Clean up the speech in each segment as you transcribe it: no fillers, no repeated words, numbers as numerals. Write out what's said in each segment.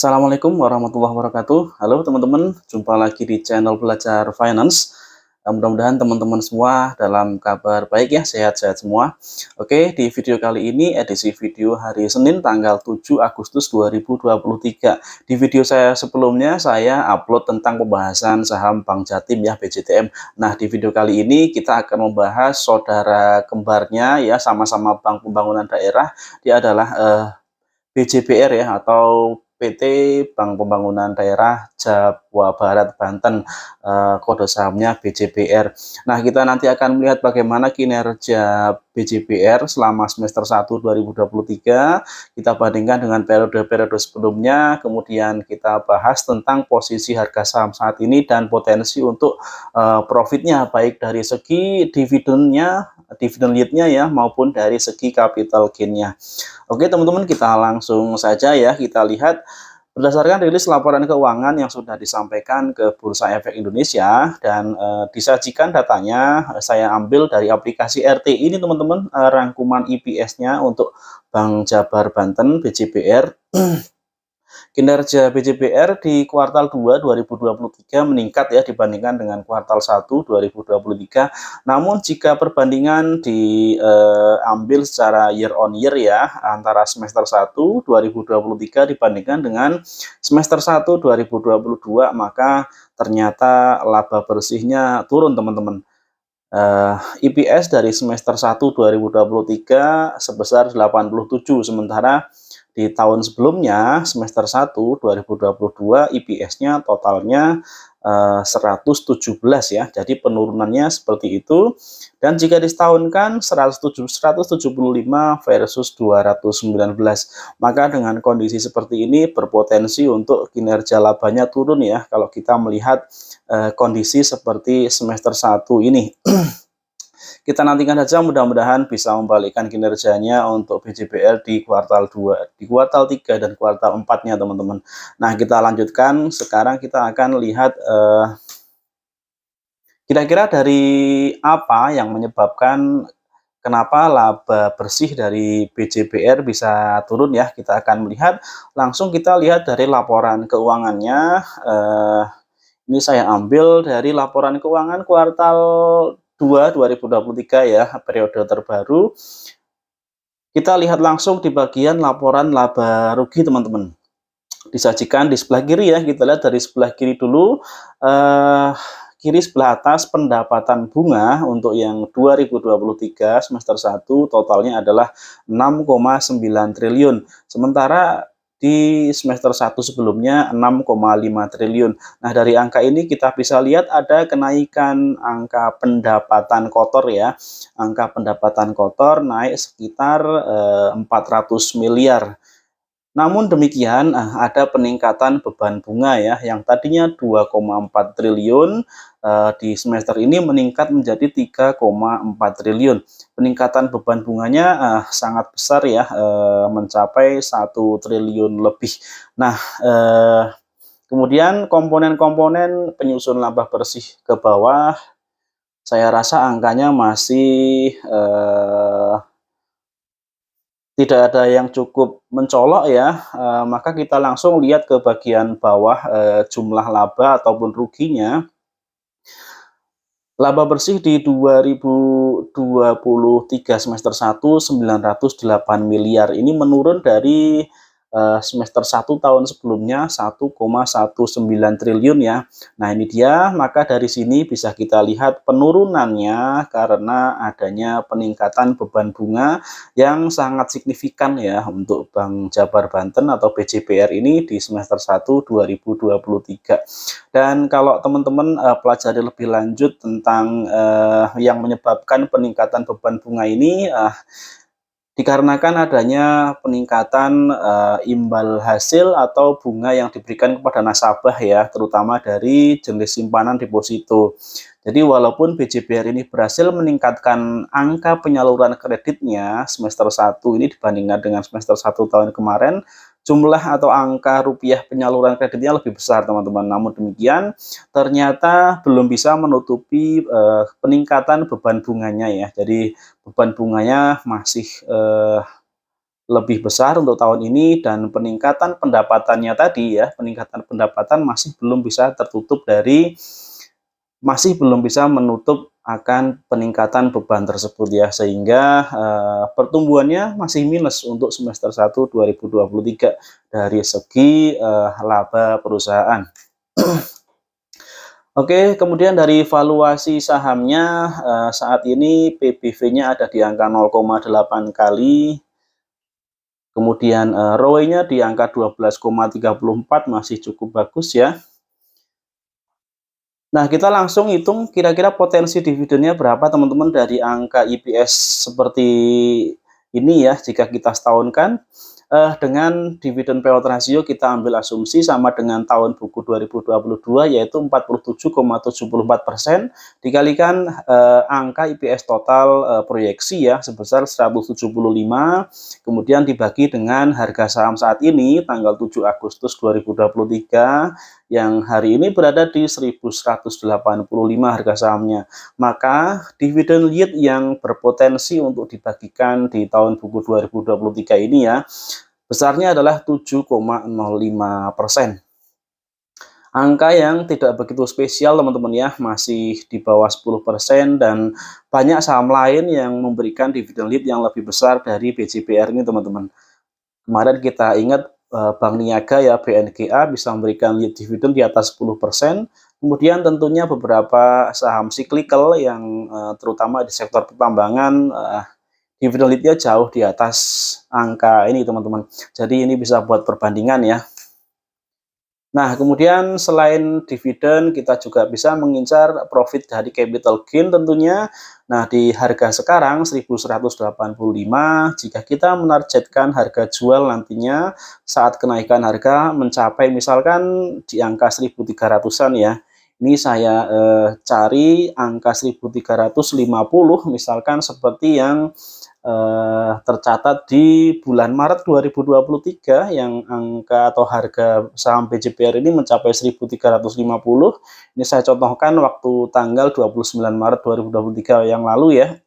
Assalamualaikum warahmatullahi wabarakatuh. Halo teman-teman, jumpa lagi di channel Belajar Finance. Mudah-mudahan teman-teman semua dalam kabar baik ya, sehat-sehat semua. Oke, di video kali ini edisi video hari Senin tanggal 7 Agustus 2023. Di video saya sebelumnya saya upload tentang pembahasan saham Bank Jatim ya, BJTM. Nah, di video kali ini kita akan membahas saudara kembarnya ya, sama-sama Bank Pembangunan Daerah. Dia adalah BJBR ya, atau PT Bank Pembangunan Daerah Jawa Barat Banten, kode sahamnya BJBR. Nah, kita nanti akan melihat bagaimana kinerja BJBR selama semester 1 2023, kita bandingkan dengan periode-periode sebelumnya, kemudian kita bahas tentang posisi harga saham saat ini dan potensi untuk profitnya, baik dari segi dividennya, dividen yieldnya ya, maupun dari segi capital gain-nya. Oke teman-teman, kita langsung saja ya, kita lihat berdasarkan rilis laporan keuangan yang sudah disampaikan ke Bursa Efek Indonesia dan disajikan datanya, saya ambil dari aplikasi RT ini teman-teman, rangkuman EPS-nya untuk Bank Jabar Banten BJBR. Kinerja BJBR di kuartal 2 2023 meningkat ya dibandingkan dengan kuartal 1 2023. Namun jika perbandingan diambil secara year on year ya, antara semester 1 2023 dibandingkan dengan semester 1 2022, maka ternyata laba bersihnya turun teman-teman. EPS dari semester 1 2023 sebesar 87, sementara di tahun sebelumnya semester 1 2022 EPS-nya totalnya 117 ya. Jadi penurunannya seperti itu. Dan jika disetahunkan 175 versus 219. Maka dengan kondisi seperti ini berpotensi untuk kinerja labanya turun ya kalau kita melihat kondisi seperti semester 1 ini. Kita nantikan saja, mudah-mudahan bisa membalikkan kinerjanya untuk BJBR di kuartal 2, di kuartal 3 dan kuartal 4-nya teman-teman. Nah, kita lanjutkan. Sekarang kita akan lihat kira-kira dari apa yang menyebabkan kenapa laba bersih dari BJBR bisa turun ya. Kita akan melihat, langsung kita lihat dari laporan keuangannya. Ini saya ambil dari laporan keuangan kuartal 2 2023 ya, periode terbaru. Kita lihat langsung di bagian laporan laba rugi teman-teman. Disajikan di sebelah kiri ya, kita lihat dari sebelah kiri dulu. Kiri sebelah atas pendapatan bunga untuk yang 2023 semester 1 totalnya adalah 6,9 triliun. Sementara di semester 1 sebelumnya 6,5 triliun. Nah, dari angka ini kita bisa lihat ada kenaikan angka pendapatan kotor ya. Angka pendapatan kotor naik sekitar 400 miliar. Namun demikian, ada peningkatan beban bunga ya, yang tadinya 2,4 triliun di semester ini meningkat menjadi 3,4 triliun. Peningkatan beban bunganya sangat besar ya, mencapai 1 triliun lebih. Nah, kemudian komponen-komponen penyusun laba bersih ke bawah, saya rasa angkanya masih tidak ada yang cukup mencolok ya, maka kita langsung lihat ke bagian bawah, jumlah laba ataupun ruginya. Laba bersih di 2023 semester 1 908 miliar, ini menurun dari semester 1 tahun sebelumnya 1,19 triliun ya. Nah, ini dia, maka dari sini bisa kita lihat penurunannya karena adanya peningkatan beban bunga yang sangat signifikan ya untuk Bank Jabar Banten atau BJBR ini di semester 1 2023. Dan kalau teman-teman pelajari lebih lanjut tentang yang menyebabkan peningkatan beban bunga ini, dikarenakan adanya peningkatan imbal hasil atau bunga yang diberikan kepada nasabah ya, terutama dari jenis simpanan deposito. Jadi walaupun BJBR ini berhasil meningkatkan angka penyaluran kreditnya semester 1 ini dibandingkan dengan semester 1 tahun kemarin, jumlah atau angka rupiah penyaluran kreditnya lebih besar teman-teman. Namun demikian ternyata belum bisa menutupi peningkatan beban bunganya ya. Jadi beban bunganya masih lebih besar untuk tahun ini, dan peningkatan pendapatannya tadi ya, peningkatan pendapatan masih belum bisa menutup akan peningkatan beban tersebut ya, sehingga pertumbuhannya masih minus untuk semester 1 2023 dari segi laba perusahaan. Oke, kemudian dari valuasi sahamnya, saat ini PBV-nya ada di angka 0,8 kali, kemudian ROE-nya di angka 12,34, masih cukup bagus ya. Nah, kita langsung hitung kira-kira potensi dividennya berapa teman-teman dari angka EPS seperti ini ya, jika kita setahunkan. Dengan dividen payout ratio kita ambil asumsi sama dengan tahun buku 2022, yaitu 47,74%, dikalikan angka EPS total proyeksi ya sebesar 175, kemudian dibagi dengan harga saham saat ini tanggal 7 Agustus 2023 yang hari ini berada di 1185 harga sahamnya. Maka dividen yield yang berpotensi untuk dibagikan di tahun buku 2023 ini ya, besarnya adalah 7,05%. Angka yang tidak begitu spesial teman-teman ya, masih di bawah 10%, dan banyak saham lain yang memberikan dividen yield yang lebih besar dari BJPR ini teman-teman. Kemarin kita ingat Bank Niaga ya, BNGA bisa memberikan yield dividen di atas 10%. Kemudian tentunya beberapa saham cyclical yang terutama di sektor pertambangan, dividen yield-nya jauh di atas angka ini teman-teman. Jadi ini bisa buat perbandingan ya. Nah, kemudian selain dividen, kita juga bisa mengincar profit dari capital gain tentunya. Nah, di harga sekarang 1185, jika kita menargetkan harga jual nantinya saat kenaikan harga mencapai misalkan di angka 1300-an ya. Ini saya cari angka 1350 misalkan, seperti yang tercatat di bulan Maret 2023 yang angka atau harga saham BJPR ini mencapai 1350. Ini saya contohkan waktu tanggal 29 Maret 2023 yang lalu ya.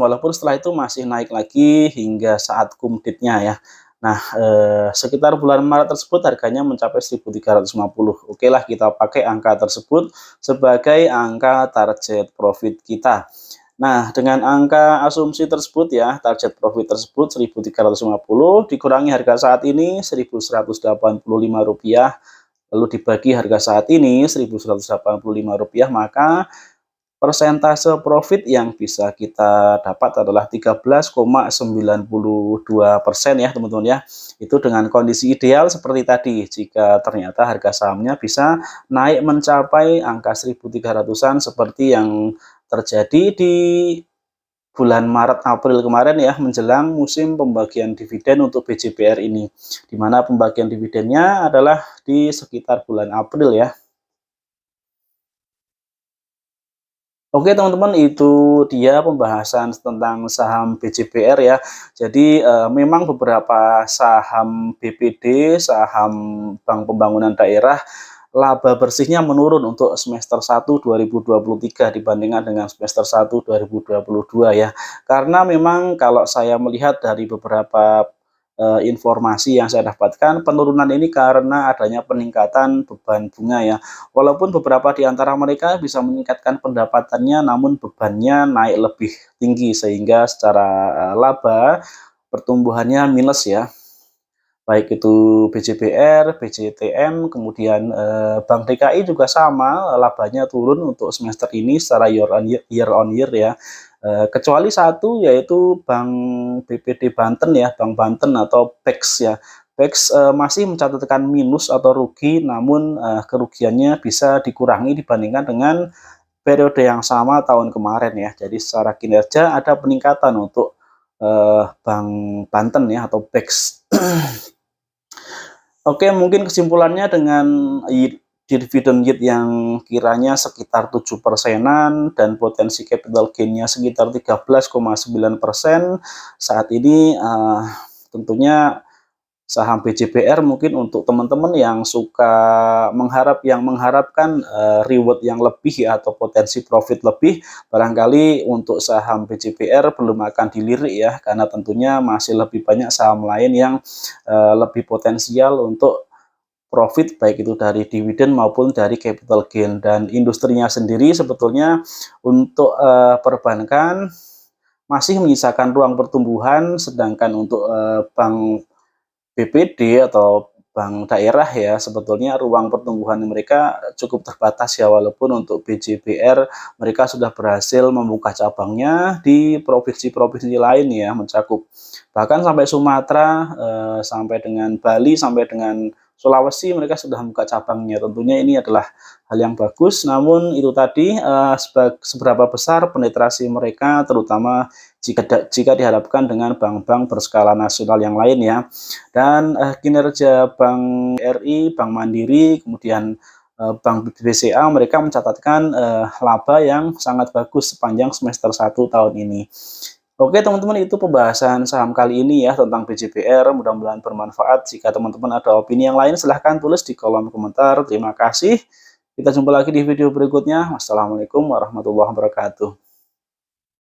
Walaupun setelah itu masih naik lagi hingga saat kumditnya ya. Nah, sekitar bulan Maret tersebut harganya mencapai 1350. Oke lah, kita pakai angka tersebut sebagai angka target profit kita. Nah, dengan angka asumsi tersebut ya, target profit tersebut 1350 dikurangi harga saat ini Rp1.185, lalu dibagi harga saat ini Rp1.185, maka persentase profit yang bisa kita dapat adalah 13,92% ya teman-teman ya. Itu dengan kondisi ideal seperti tadi, jika ternyata harga sahamnya bisa naik mencapai angka 1300-an seperti yang terjadi di bulan Maret April kemarin ya, menjelang musim pembagian dividen untuk BJPR ini, di mana pembagian dividennya adalah di sekitar bulan April ya. Oke teman-teman, itu dia pembahasan tentang saham BJPR ya. Jadi memang beberapa saham BPD, saham Bank Pembangunan Daerah, laba bersihnya menurun untuk semester 1 2023 dibandingkan dengan semester 1 2022 ya. Karena memang kalau saya melihat dari beberapa informasi yang saya dapatkan, penurunan ini karena adanya peningkatan beban bunga ya. Walaupun beberapa di antara mereka bisa meningkatkan pendapatannya, namun bebannya naik lebih tinggi sehingga secara laba pertumbuhannya minus ya. Baik itu BJBR, BJTM, kemudian Bank DKI juga sama, labanya turun untuk semester ini secara year on year ya. Kecuali satu, yaitu Bank BPD Banten ya, Bank Banten atau PEX ya. PEX masih mencatatkan minus atau rugi, namun kerugiannya bisa dikurangi dibandingkan dengan periode yang sama tahun kemarin ya. Jadi secara kinerja ada peningkatan untuk Bank Banten ya, atau PEX. Oke, mungkin kesimpulannya dengan dividen yield yang kiranya sekitar 7%-an dan potensi capital gain-nya sekitar 13,9%, saat ini tentunya saham BJBR mungkin untuk teman-teman yang suka mengharapkan reward yang lebih ya, atau potensi profit lebih, barangkali untuk saham BJBR belum akan dilirik ya, karena tentunya masih lebih banyak saham lain yang lebih potensial untuk profit, baik itu dari dividen maupun dari capital gain. Dan industrinya sendiri sebetulnya untuk perbankan masih menyisakan ruang pertumbuhan, sedangkan untuk bank BPD atau bank daerah ya, sebetulnya ruang pertumbuhan mereka cukup terbatas ya, walaupun untuk BJBR mereka sudah berhasil membuka cabangnya di provinsi-provinsi lain ya, mencakup bahkan sampai Sumatera, sampai dengan Bali, sampai dengan Sulawesi mereka sudah membuka cabangnya. Tentunya ini adalah hal yang bagus, namun itu tadi, seberapa besar penetrasi mereka, terutama jika dihadapkan dengan bank-bank berskala nasional yang lain ya. Dan kinerja Bank BRI, Bank Mandiri, kemudian Bank BCA mereka mencatatkan laba yang sangat bagus sepanjang semester 1 tahun ini. Oke teman-teman, itu pembahasan saham kali ini ya tentang BJBR, mudah-mudahan bermanfaat. Jika teman-teman ada opini yang lain silahkan tulis di kolom komentar. Terima kasih. Kita jumpa lagi di video berikutnya. Wassalamualaikum warahmatullahi wabarakatuh.